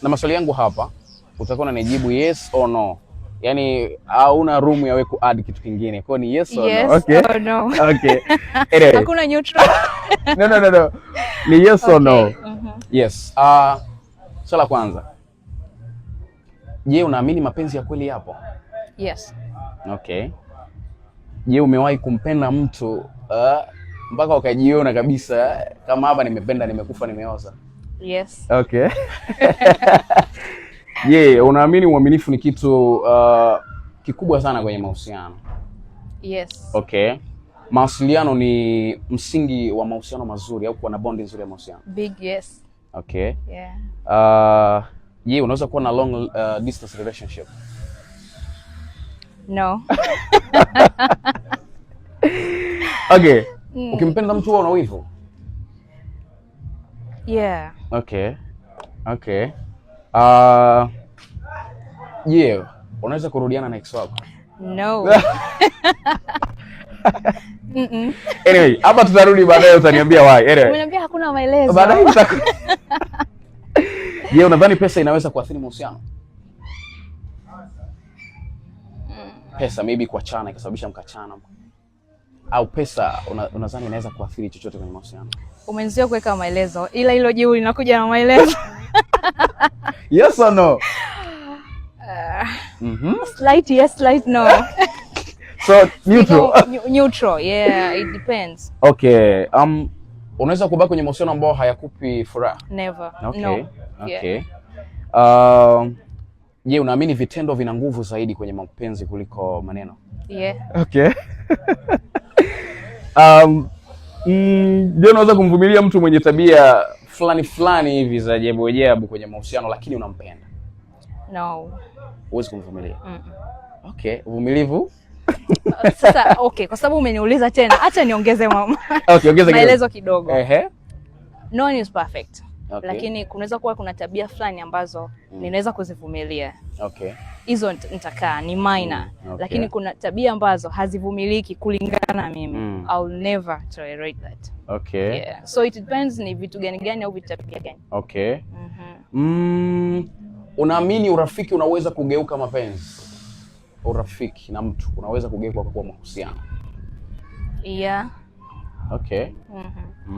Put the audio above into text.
Na maswali yangu hapa utakuwa unanijibu yes or no. Yaani hauna room ya wewe ku-add kitu kingine. Kwa ni yes or no. Okay. Or no. Okay. Anyway. Hakuna neutral. No. Ni yes or no. Yes. Swala kwanza. Je, unaamini mapenzi ya kweli yapo? Yes. Okay. Je, umewahi kumpenda mtu mpaka ukajiona kabisa kama hapa nimependa, nimekufa, nimeoza? Yes. Okay. Je, unaamini uaminifu ni kitu kikubwa sana kwenye mahusiano? Yes. Okay. Mawasiliano ni msingi wa mahusiano mazuri au kuwa na bond nzuri ya mahusiano? Big yes. Okay. Yeah. Je, unaweza kuwa na long distance relationship? No. Okay. Ukimpenda mtu una wivu? Yeah. Okay. Je, unaweza kurudiana na ex wako? No. Anyway, hapa tutarudi baadaye, utaniambia why. Anyway. Umeniambia hakuna maelezo. Baadaye Je, unadhani pesa inaweza kuathiri mahusiano? Pesa maybe kuachana ikasababisha mkachana. Au pesa unadhani inaweza kuathiri chochote kwenye mahusiano? Umeanzia kuweka maelezo. Ila hilo jibu linakuja na maelezo. Yes or no? Slight yes, slight no. So neutral. Neutral, yeah, it depends. Okay. Unaweza kubaki kwenye mahusiano ambao hayakupi furaha? Never. Okay. No. Okay. Je, unaamini vitendo vina nguvu zaidi kwenye mapenzi kuliko maneno? Yeah. Okay. Je, unaweza kumvumilia mtu mwenye tabia fulani hivi za ajabu kwenye mahusiano lakini unampenda? No. Huwezi kumvumilia? Okay, uvumilivu? Sasa okay, kwa sababu umeniuliza tena, acha niongeze Okay, ongeza maelezo kidogo. No one is perfect. Okay. Lakini kunaweza kuwa kuna tabia fulani ambazo ninaweza kuzivumilia. Okay. Hizo nitakaa ni minor. Okay. Lakini kuna tabia ambazo hazivumiliki kulingana na mimi. I'll never tolerate that. Okay. Yeah. So it depends ni vitu gani au vitabia gani. Okay. Unaamini urafiki unaweza kugeuka mapenzi? Urafiki na mtu unaweza kugeuka kuwa mahusiano? Yeah. Okay.